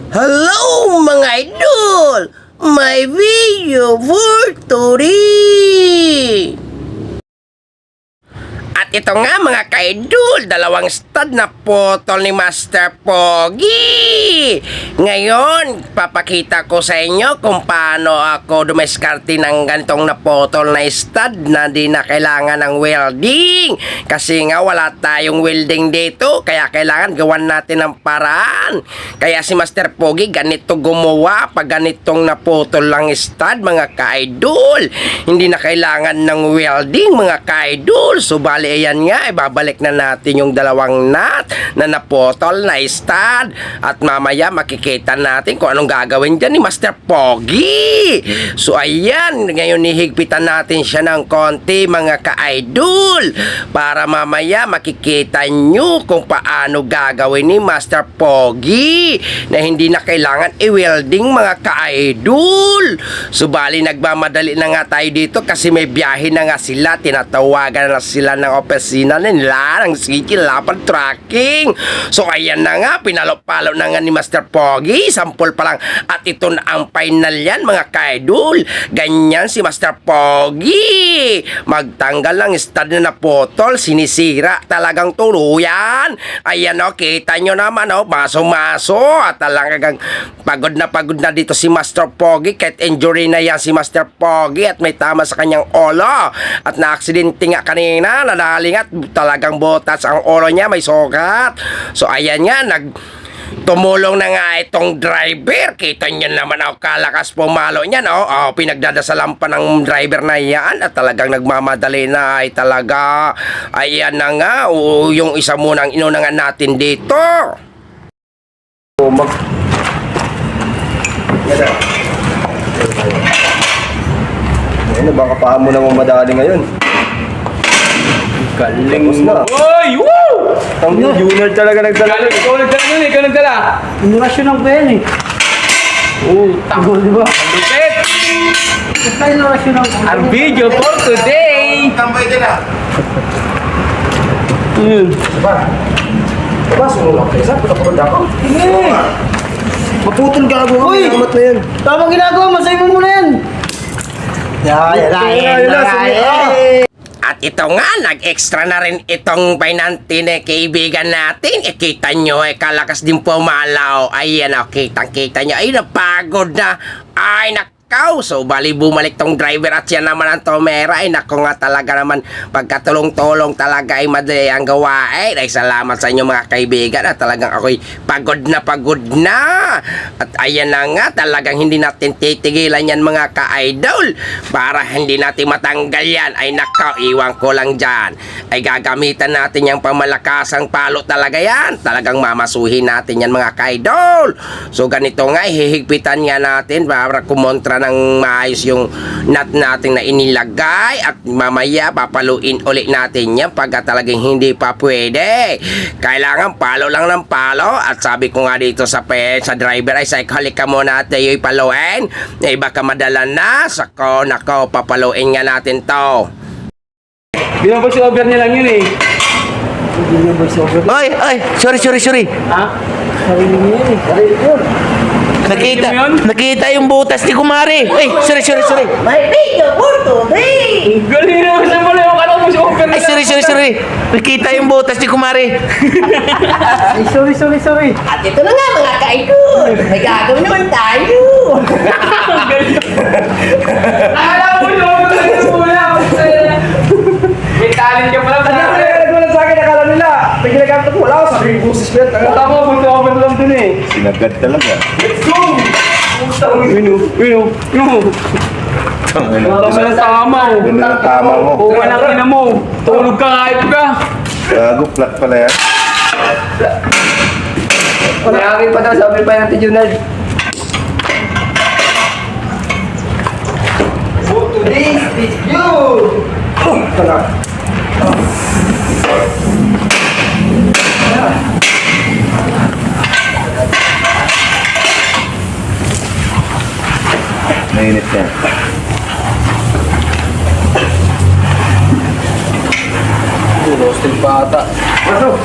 Hello mga idol! May video for today! At ito nga mga ka-idol, dalawang stud na putol ni Master Pogi. Ngayon, papakita ko sa inyo kung paano ako dumiskarte ng ganitong naputol na stud na di na kailangan ng welding. Kasi nga wala tayong welding dito, kaya kailangan gawan natin ng paraan. Kaya si Master Pogi ganito gumawa pag ganitong naputol lang stud mga ka-idol. Hindi na kailangan ng welding mga ka-idol. So bali ayan nga, ibabalik na natin yung dalawang nut na naputol na stud. At mamaya makikita natin kung anong gagawin dyan ni Master Pogi. So ayan, ngayon hihigpitan natin siya ng konti mga ka-idol. Para mamaya makikita nyo kung paano gagawin ni Master Pogi na hindi na kailangan i-welding mga ka-idol. So bali nagmamadali na nga tayo dito kasi may biyahe na nga sila. Tinatawagan na sila ng opisina nila ng City Lapad Tracking. So ayan na nga, pinalo-palo na nga ni Master Pogi. Sampol pa lang at ito na ang final yan mga ka-idol. Ganyan si Master Pogi. Magtanggal ng stud na naputol, sinisira talagang tuluyan. Ayan o, kita nyo naman o, maso-maso. At talagang pagod na dito si Master Pogi. Kahit injury na yan si Master Pogi at may tama sa kanyang ulo. At na-aksidente nga kanina, nadalingat, talagang botas ang ulo niya, may sugat. So ayan nga, tumulong na nga itong driver. Kita niyo naman ako kalakas pumalo niyan. Pinagdadasalan pa ng driver na yan at talagang nagmamadali na ay talaga. Ayan na nga, yung isa munang inunangan natin dito. Ano, baka paa mo naman madali ngayon. Galing na. Oy! Woo! Ang junior talaga nagdala. Ikaw nagdala yun eh, ikaw nagdala. Inurasyon ng pen eh. Oo, Tagol, di ba? lupit! Basta inurasyon ng pen. Ang video for today! Tambay ka na. Diba, sumulak kayo. Saan? Pagkapunod ako? Hindi! Maputol gago ka. Uy! Amat na yan. Tamang ginagawa, masay mo muna yan! At ito nga, nag-extra na rin itong painanti na kaibigan natin. Kita nyo, kalakas din pumalaw. Ayan o, kitang-kita nyo. Ay, napagod na. Ay, nakaw. So, bali bumalik tong driver at yan naman ang tomera. Ay, nako nga talaga naman. Pagkatulong-tulong talaga ay madali ang gawain. Ay, salamat sa inyo mga kaibigan. At talagang ako'y pagod na. At ayan na nga, talagang hindi natin titigilan yan mga ka-idol. Para hindi natin matanggal yan. Ay, nako, iwan ko lang dyan. Ay, gagamitan natin yung pamalakasang palo talaga yan. Talagang mamasuhin natin yan mga ka-idol. So, ganito nga, hihigpitan nga natin para kumontra ng maayos yung nut natin na inilagay at mamaya papaluin ulit natin yan pagka talagang hindi pa pwede. Kailangan palo lang ng palo at sabi ko nga dito sa driver ay halik ka muna at tayo'y paluin. Baka madala na. Nako, papaluin nga natin to. Binabas over niya lang yun eh. Oy, sorry. Ha? Sarili niya yan eh. Nakita yung butas ni Kumari. Ay, sorry. May video for today! Galing na sa pala yung kanong mo si over Ay, sorry. Nakita yung butas ni Kumari. Ay, sorry. At ito na nga mga ka-idol, may gagawin naman tayo. Alam mo yun! May talent ka pala. Nagwala sa akin, akala nila. Pag ginagamit ako, wala ako. Sabi yung busis ko yan. Tama, bunto ako lang dun eh. Sinagad talaga. Let's go! Wino. Tama na tama oh. Yun na ang tama mo. Oo, walang ina mo. Tulog ka, hype ka. Gago, flat pala yan. Mayari pa daw, sabi pa natin Junard. For today's video. Mainit yan. Roasted pa ata. Ano?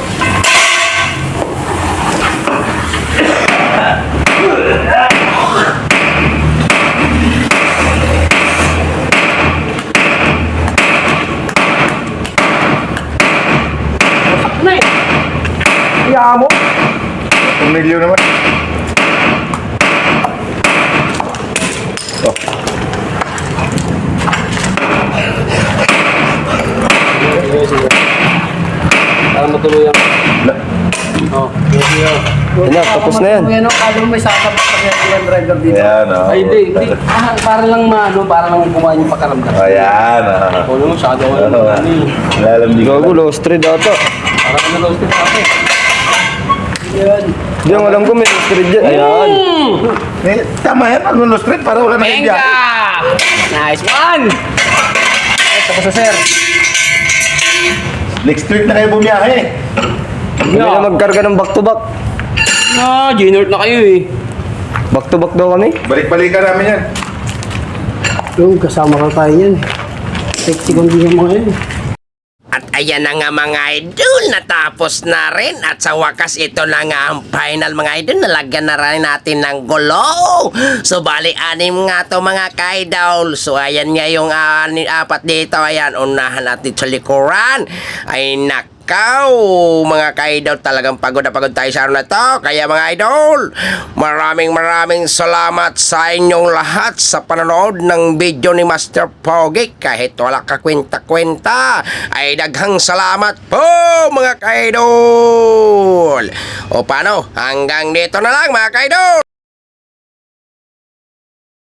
amo. Pumilyo naman. Para matuloy ang... Oh, Yan, tapos na yan. Yan, kalo may sasabak pa yung driver dito. Ayan, Ay, hindi. Para lang para lang kumain yung pakaramdam. Ayan, Ako naman, masyado ko naman eh. Lalamig ka. low street ata. Para ka na-roasted sa akin. Diyan, alam ko may low street dyan. Ayan. Tama yan, ano street para wala na Venga! Nice one! Tapos na, sir. Next street na kayo bumiyahe. Hindi na magkarga ng back to back. Ginort na kayo eh. Back to back daw kami. Balik-balikan namin yan. Yung kasama ka tayo yan. Sexy kong din yung mga yun. At ayan na nga mga idol, natapos na rin. At sa wakas, ito na nga ang final mga idol. Nalagyan na rin natin ng gulo. So bali, 6 nga to mga ka-idol. So ayan nga yung 4 dito. Ayan, unahan natin sa likuran. Ay nakaw, mga ka-idol, talagang pagod na pagod tayo sa araw na to. Kaya mga idol, maraming salamat sa inyong lahat sa panonood ng video ni Master Pogi. Kahit wala ka kwenta-kwenta, ay daghang salamat po mga ka-idol. O paano, hanggang dito na lang mga ka-idol.